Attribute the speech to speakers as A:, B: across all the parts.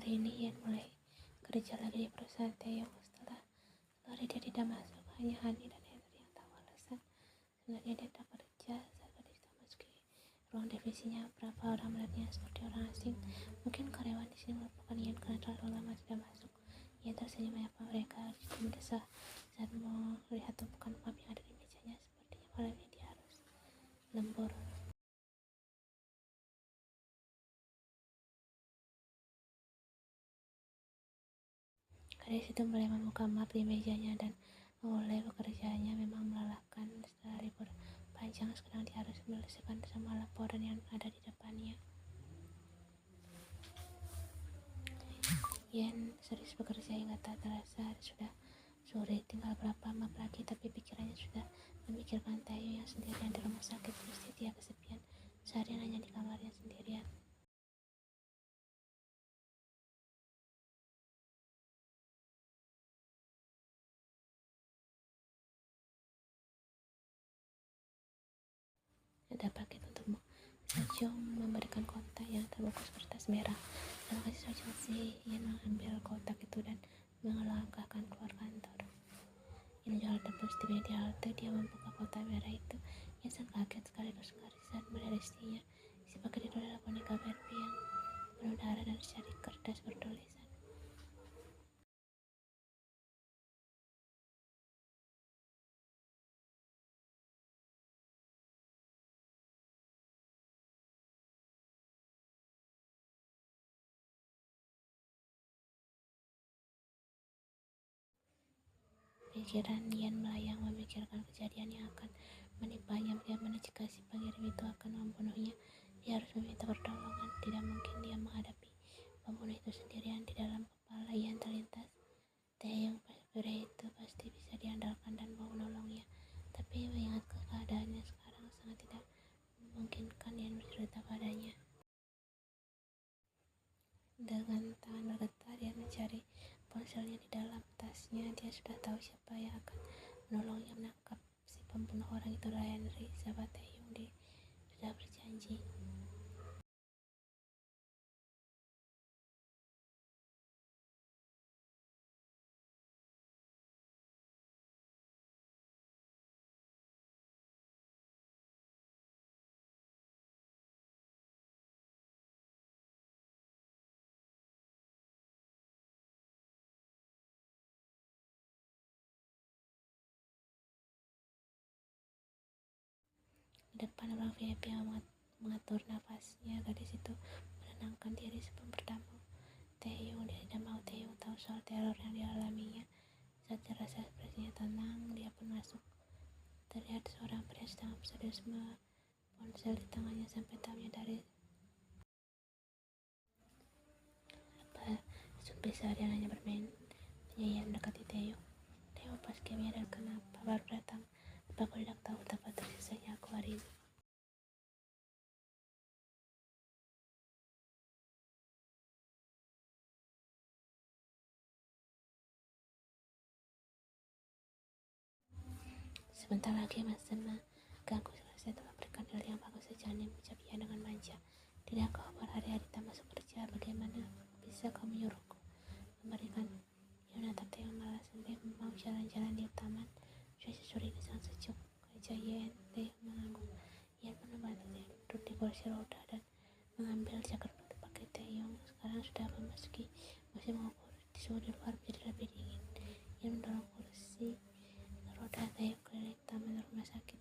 A: Hari ini Ian mulai kerja lagi di perusahaan Taeyong setelah hari dia tidak masuk. Hanya Hani dan Henry yang tahu alasan sebenarnya dia tak kerja saat gadis tak memasuki ruang divisinya. Berapa orang melihatnya seperti orang asing. Mungkin karyawan di sini melupakan Ian karena terlalu lama tidak masuk. Ian tersenyum menyapa mereka gitu mendesah saat melihat tumpukan map yang ada di mejanya. Sepertinya malam ini dia harus lembur. Gadis itu mulai membuka map di mejanya dan memulai pekerjaannya. Memang melelahkan. Setelah libur panjang, sekarang dia harus menyelesaikan semua laporan yang ada di depannya. Ian serius bekerja hingga tak terasa sudah sore. Tinggal berapa map lagi, tapi pikirannya sudah memikirkan Taeyong yang sendirian di rumah sakit. Pasti dia kesepian seharian hanya di kamarnya sendirian. Ada paket untukmu. Sejong memberikan kotak yang terbungkus kertas merah. Terima kasih Sejong sih. Ian mengambil kotak itu dan melangkahkan keluar kantor. Ian jalan tembus di media halte. Dia membuka kotak merah itu. Ian sangat kaget sekaligus ngeri saat melihat isinya. Isi paket itu adalah boneka Barbie yang penuh darah dan secari kertas bertulisan. Pikiran Ian melayang memikirkan kejadian yang akan menimpanya. Bagaimana jika si pengirim itu akan membunuhnya? Dia harus meminta pertolongan. Tidak mungkin dia menghadapi pembunuh itu sendirian. Di dalam kepala Ian terlintas, Taeyong pria itu pasti bisa diandalkan dan mau menolongnya. Tapi mengingat keadaannya sekarang sangat tidak memungkinkan Ian bercerita padanya. Dengan tangan bergetar, Ian mencari ponselnya di dalam tasnya. Dia sudah tahu siapa yang akan menolongnya menangkap si pembunuh orang itu adalah Henry, sahabat Taeyong. Dia sudah berjanji. Di depan ruang VIP yang mengatur nafasnya, gadis itu menenangkan diri sebelum bertamu. Taeyong, dia tidak mau Taeyong tahu soal teror yang dialaminya. Saat terasa ekspresinya tenang, dia pun masuk. Terlihat seorang pria sedang serius ponsel di tangannya sampai tak menyadari apa sampai seharian hanya bermain. Tanya Ian mendekati Taeyong. Taeyong pasti menyadari kenapa baru datang. Apa aku tidak tahu betapa tersiksanya aku hari ini? Sebentar lagi masa mengganggu. Saya telah berikan hal yang bagus sejani, mengucap Ian dengan manja. Tidak kau berhari-hari tak masuk kerja. Bagaimana bisa kau menyuruhku memberikan? Ia menatap Taeyong malas sampai mau jalan-jalan di taman. Cuaca sore ini sangat sejuk. Kerja Ian. Taeyong mengangguk. Ian pun membantu Taeyong duduk di kursi roda dan mengambil jaket untuk pakai. Taeyong sekarang sudah memasuki musim mengukur. Suhu di luar menjadi lebih dingin. Ian mendorong kursi roda Taeyong keliling taman rumah sakit.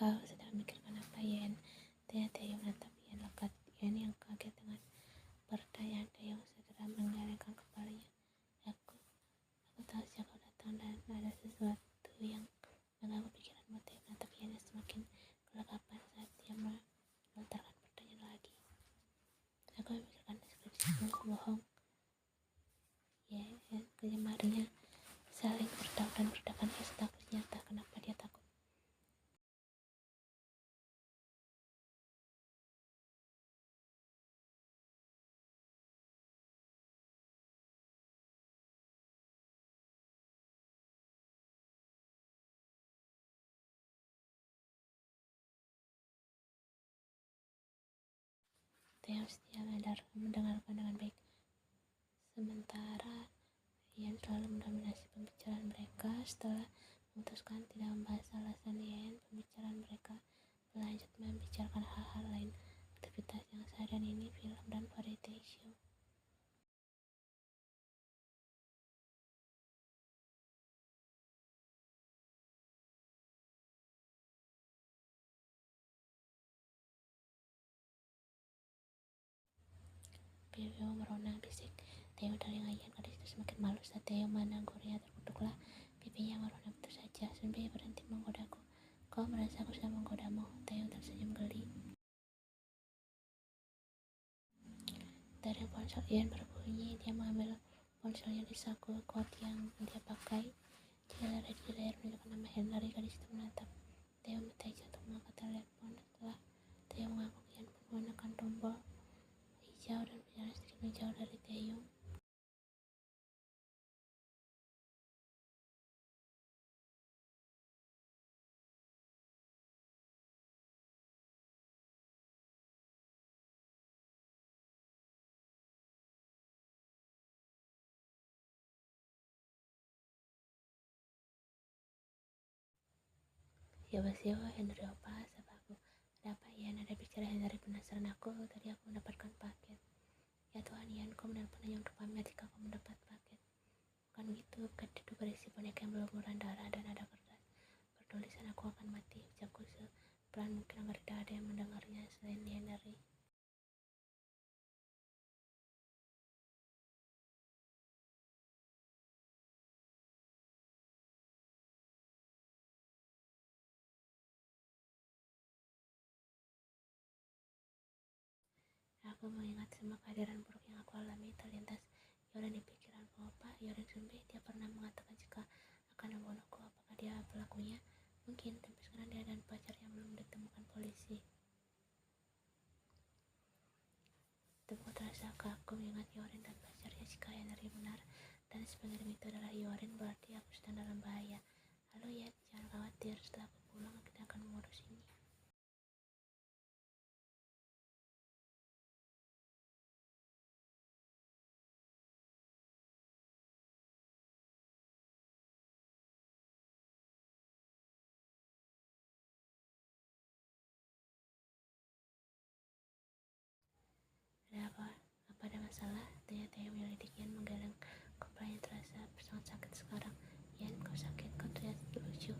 A: Kau sedang memikirkan apa, Ian? Tanya Taeyong menatap Ian lekat. Ian yang kaget dengan pertanyaan Taeyong segera menggelengkan kepalanya. Aku tahu sejak kau datang dan ada sesuatu yang mengganggu pikiranmu. Taeyong menatap Ian yang semakin kelagapan saat dia melontarkan pertanyaan lagi. Aku memikirkan deskripsi bohong. Ian ke jemarinya saling bertaut dan berdekan. Ia takut nyata. Kenapa dia takut? Taeyong setia mendengarkan dengan baik, sementara Ian selalu mendominasi pembicaraan mereka. Setelah memutuskan tidak membahas alasan Ian, pembicaraan mereka berlanjut membicarakan hal-hal lain, aktivitas yang seharian ini, film, dan variety show. Taeyong merona bisik Taeyong telinga Ian. Gadis itu semakin malu saat Taeyong menegurnya. Terkutuklah pipinya merona. Betul saja, Sunbei, berhenti menggodaku. Kau merasa aku sudah menggodamu? Taeyong tersenyum geli. Dari ponsel Ian berbunyi. Dia mengambil ponselnya di saku kot yang dia pakai. Jari di layar menunjukkan nama Henry. Gadis itu menatap Taeyong berteja untuk mengangkat telepon. Setelah Taeyong mengangguk, Ian pun menekan tombol hijau dan berjalan sedikit menjauh dari Taeyong. Siapa Henry opa, sapa aku. Ada apa Ian? Ada bicara Henry, penasaran aku. Tadi aku mendapatkan paket. Ya Tuhan Ian, kau menelpon hanya untuk pamer jika kau mendapat paket. Bukan begitu, paket itu berisi boneka yang berlumuran darah dan ada kertas bertulisan aku akan mati. Ucapku sepelan mungkin agar tidak ada yang mendengarnya selain Henry. Aku mengingat semua kehadiran buruk yang aku alami. Terlintas Yoren di pikiranku. Apa Yoren Sunbei? Dia pernah mengatakan jika akan membunuhku. Apakah dia pelakunya? Mungkin, tapi sekarang dia dan pacar yang belum ditemukan polisi. Tubuhku terasa kaku mengingat Yoren dan pacarnya. Jika Henry benar dan sebenarnya itu adalah Yoren, berarti aku sedang dalam bahaya. Halo ya, jangan khawatir. Setelah aku pulang, kita akan mengurus ini. Ada apa? Apa ada masalah? Tanya Taeyong menyelidik Ian, menggeleng kepalanya. Terasa sangat sakit sekarang. Ian, kau sakit? Kau terlihat lucu.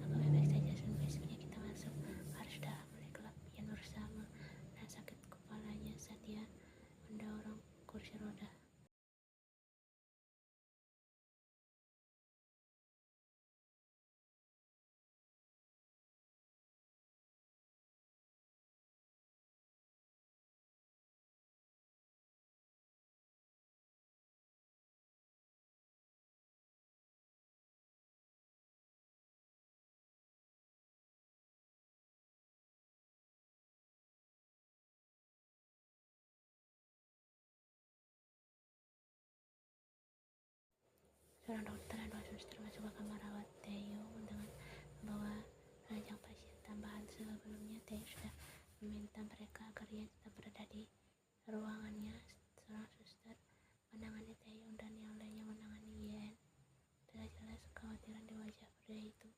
A: Aku baik-baik saja, Sunbei. Sebaiknya kita masuk. Harus sudah mulai gelap. Ian berusaha menahan sakit kepalanya saat dia mendorong kursi roda. Seorang dokter dan dua suster masuk ke kamar rawat Taeyong dengan membawa ranjang pasien tambahan. Sebelumnya Taeyong sudah meminta mereka agar Ian tetap berada di ruangannya. Seorang suster menangani Taeyong dan yang lainnya menangani Ian. Terlihat jelas kekhawatiran di wajah pria itu.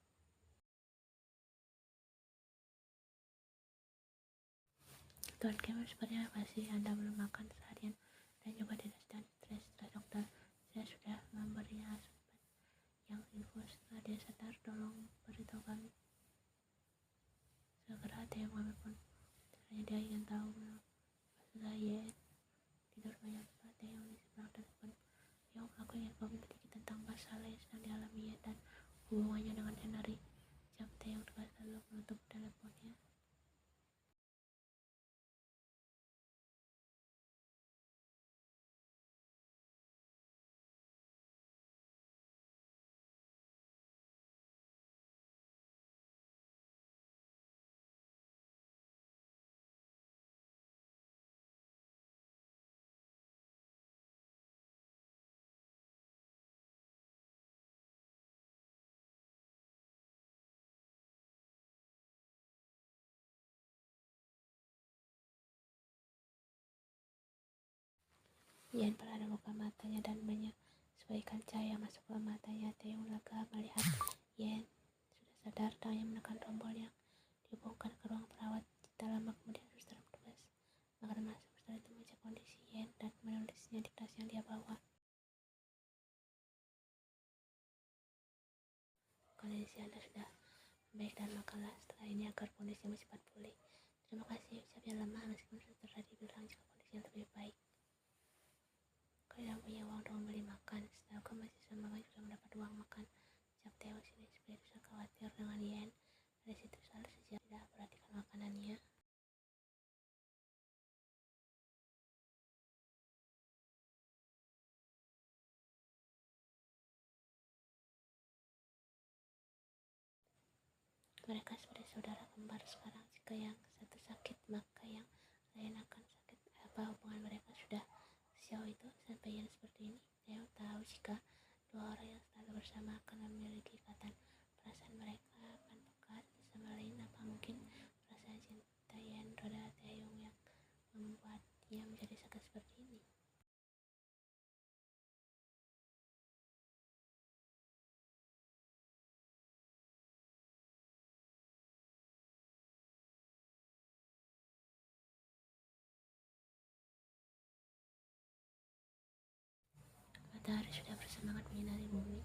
A: Tuan Kim, sepertinya pasti Anda belum makan seharian dan juga tidak sedang stres. Setelah dokter, saya sudah memberinya asupan yang infus. Setelah dia sadar, tolong beritahu kami. Segera Taeyong mengambil pun. Caranya dia ingin tahu masalah Ian tidur banyak. Setelah Taeyong di sebelah telepon. Taeyong, aku ingin kau menyelidiki tentang masalah yang sedang dialami Ian dan hubungannya dengan Henry. Jawab Taeyong tegas lalu menutup teleponnya. Yen perlahan membuka matanya dan menyesuaikan cahaya masuk ke matanya. Taeyong lega melihat Yen sudah sadar. Tangannya menekan tombol yang dihubungkan ke ruang perawat. Tak lama kemudian suster bertugas akan masuk. Suster itu mengecek kondisi Yen dan menulisnya di tas yang dia bawa. Kondisi Anda sudah membaik dan makanlah setelah ini agar kondisimu cepat pulih. Terima kasih, ucapnya lemah meskipun suster tadi bilang jika kondisinya lebih baik. Kalian punya uang untuk membeli makan. Setahu mahasiswa magang juga mendapat uang makan. Ucap Taeyong sini supaya suster khawatir dengan Yen. Dari situ selalu sejak tidak perhatikan makanannya. Mereka seperti saudara kembar sekarang. Jika yang satu sakit, maka yang lain akan sakit. Apa hubungan mereka sudah sejauh itu sampai Yen seperti ini? Taeyong tahu jika dua orang yang selalu bersama akan memiliki ikatan. Perasaan mereka akan pekat sama lain. Apa mungkin perasaan cinta Yen pada Taeyong yang membuatnya menjadi sakit seperti ini? Matahari sudah bersemangat menyinari bumi,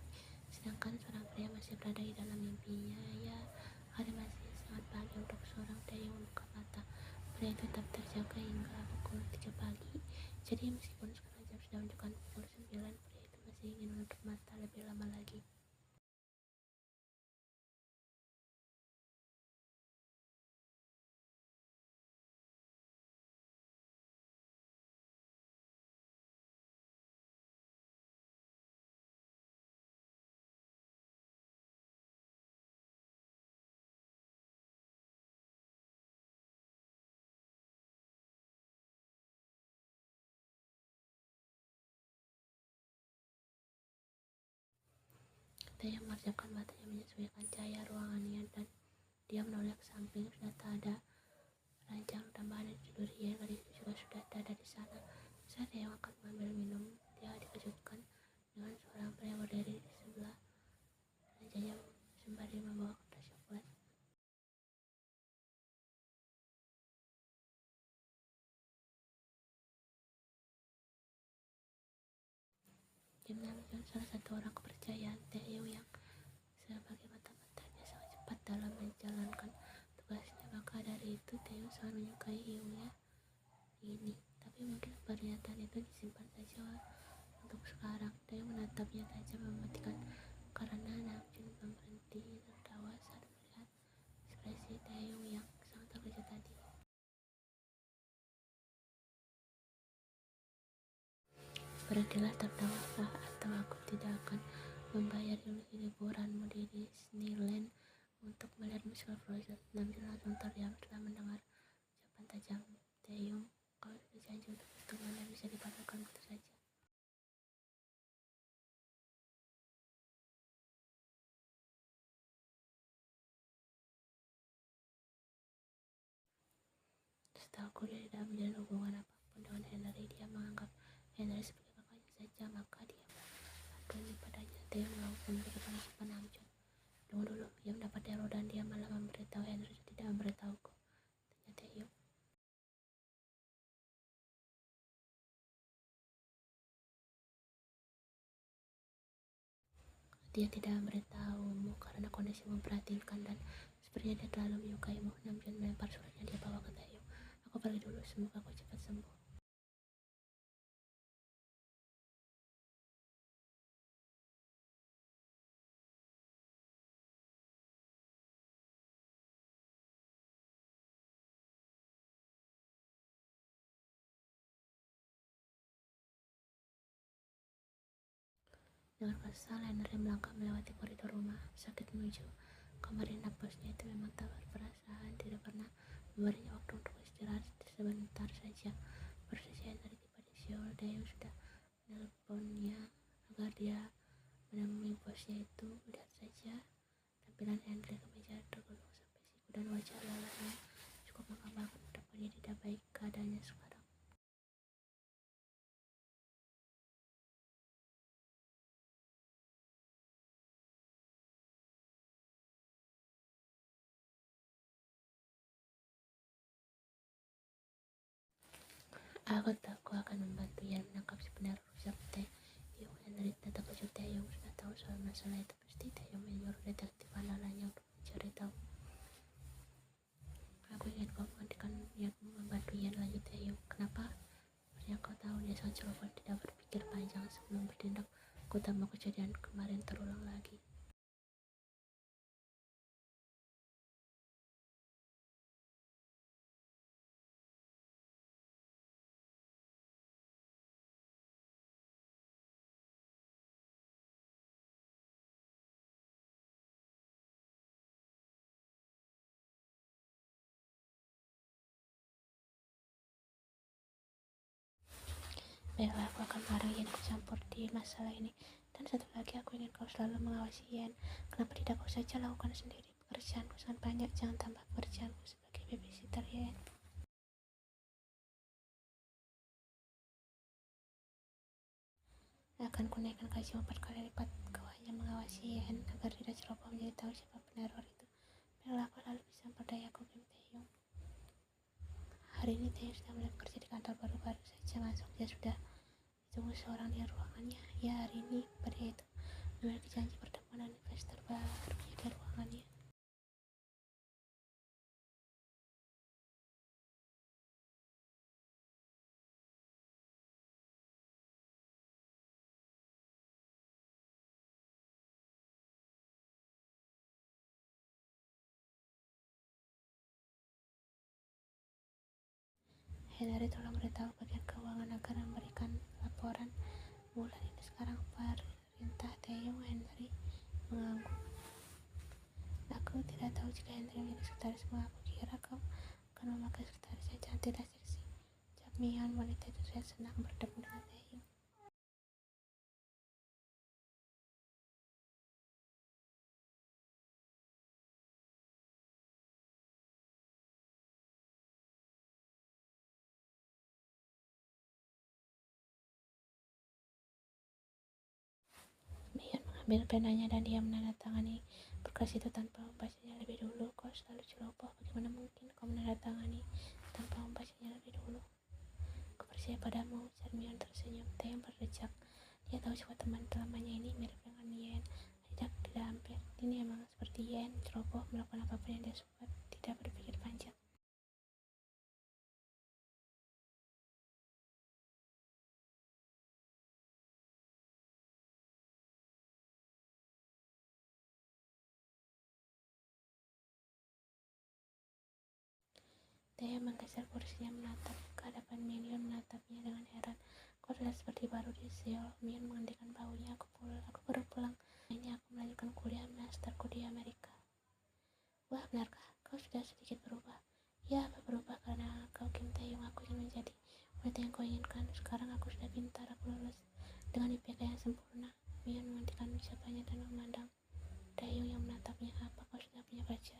A: sedangkan seorang pria masih berada di dalam mimpinya. Ya, hari masih sangat pagi untuk seorang Taeyong membuka mata. Pria itu tetap terjaga hingga pukul 3 pagi. Jadi meskipun sekarang jam sudah menunjukkan pukul 9, pria itu masih ingin menutup mata lebih lama lagi. Taeyong mengerjakan matanya menyesuaikan cahaya ruangannya dan dia menoleh ke samping. Sudah tak ada ranjang tambahan di tidur Yen. Gadis itu juga sudah tak ada di sana. Saat Taeyong akan mengambil minum, dia dikejutkan dengan seorang pria berdiri di sebelah ranjangnya sembari membawa kertas coklat. Kim Namjoon, salah satu orang kepercayaan Taeyong yang sebagai mata-matanya sangat cepat dalam menjalankan tugasnya. Maka dari itu Taeyong sangat menyukai Hyungnya ini. Tapi mungkin pernyataan itu disimpan saja untuk sekarang. Taeyong menatapnya tajam mematikan karena Namjoon belum berhenti tertawa saat melihat ekspresi Taeyong yang sangat terkejut tadi. Berhentilah tertawa, atau aku tidak akan membayar liburanmu di Disneyland untuk melihat musical Frozen. Namjoon langsung terdiam setelah mendengar ucapan tajam Taeyong. Kalau sudah janji untuk itu, mana bisa dibatalkan begitu saja. Setahuku dia tidak menjalin hubungan apapun dengan Henry. Dia menganggap Henry sebagai kakaknya saja, maka dia bergantung padanya. Taeyong langsung memberi kepala sopan Namjoon. Tunggu dulu, dia mendapat teror dan dia malah memberitahu Henry tidak memberitahuku, tanya Taeyong. Dia tidak memberitahumu karena kondisimu memprihatinkan dan sepertinya dia terlalu menyukaimu. Namjoon melempar suratnya dia bawa ke Taeyong. Aku pergi dulu, semoga kau cepat sembuh. Dengan kesal, Henry melangkah melewati koridor rumah sakit menuju kamar inap bosnya. Itu memang tak berperasaan, tidak pernah memberinya waktu untuk istirahat sebentar saja. Baru saja Henry tiba di Seoul, Taeyong sudah menelponnya agar dia menemui bosnya itu. Lihat saja tampilan Henry, kemeja tergelung sampai siku dan wajah lelahnya cukup menggambarkan betapa dia tidak baik keadaannya sekarang. Aku tahu aku akan membantu Yan menangkap si peneror rusak Taeyong. Henry tetap kecil Taeyong sudah tahu soal masalah itu. Pasti Taeyong menyuruh detektif ala-alanya untuk mencari tahu. Aku ingin kau menghentikan niatmu membantu Yan, lanjut Taeyong. Kenapa? Karena kau tahu dia sangat ceroboh, tidak berpikir panjang sebelum bertindak. Aku tak mau kejadian kemarin terulang lagi. Baiklah, aku akan melarang Yan ikut campur di masalah ini. Dan satu lagi, aku ingin kau selalu mengawasi Yan. Kenapa tidak kau saja lakukan sendiri? Pekerjaanku sangat banyak, jangan tambah pekerjaanku sebagai babysitter Yan. Akan kunaikkan gaji 4 kali lipat. Kau hanya mengawasi Yan agar tidak ceroboh menjadi tahu siapa peneror itu. Baiklah, aku selalu bisa memperdayaku, Kim Taeyong. Hari ini Taeyong sudah mulai bekerja di kantor baru saja masuk. Dia sudah ditunggu seorang di ruangannya. Ya, hari ini pria itu memiliki janji pertemuan dengan investor barunya di ruangannya. Henry tolong beritahu bagian keuangan agar memberikan laporan bulan ini sekarang. Perintah Taeyong. Henry mengangguk. Aku tidak tahu jika Henry menjadi sekretarismu. Aku kira kau akan memakai sekretaris yang cantik dan seksi. Ucap Mian. Wanita itu sudah senang bertemu dengan Taeyong. Mian mengambil penanya dan dia menandatangani berkas itu tanpa membacanya lebih dulu. Kau selalu ceroboh, bagaimana mungkin kau menandatangani tanpa membacanya lebih dulu? Aku percaya padamu, ujar Mian tersenyum. Taeyong berdecak. Dia tahu siapa teman lamanya ini mirip dengan Yen. Tidak hampir. Ini emang seperti Yen, ceroboh, melakukan apapun yang dia suka, tidak berpikir panjang. Taeyong menggeser kursinya menatap ke hadapan Mian. Mian menatapnya dengan heran. Kau terlihat seperti baru di Seoul. Mian mengendikkan bahunya. Aku baru pulang. Ini aku melanjutkan kuliah masterku di Amerika. Wah, benarkah? Kau sudah sedikit berubah. Ya, apa berubah karena kau Kim Taeyong. Aku ingin menjadi wanita yang kau inginkan. Sekarang aku sudah pintar. Aku lulus dengan IPK yang sempurna. Mian menghentikan ucapannya dan memandang Taeyong yang menatapnya. Apa kau sudah punya pacar?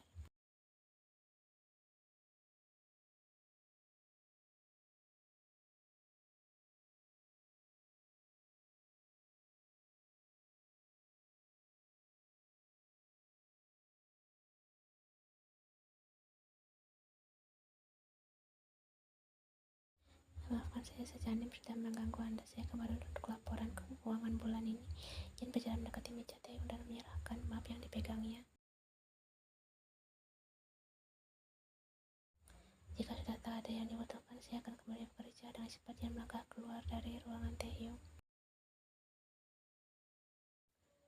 A: Maafkan saya, sejanim sudah mengganggu Anda. Saya kemarin untuk laporan keuangan bulan ini. Yen berjalan mendekati meja Taeyong dan menyerahkan map yang dipegangnya. Jika sudah tak ada yang dibutuhkan, saya akan kembali bekerja. Dengan cepat Yen melangkah keluar dari ruangan Taeyong.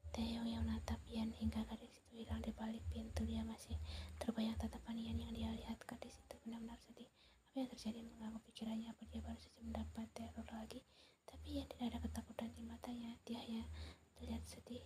A: Taeyong yang menatap Yen hingga gadis itu hilang di balik pintu. Dia masih terbayang tatapan Yen yang dia lihat. Gadis itu benar-benar sedih. Apa yang terjadi mengganggu pikirannya? Apa dia baru saja mendapat teror lagi? Tapi Yen tidak ada ketakutan di matanya. Dia hanya terlihat sedih.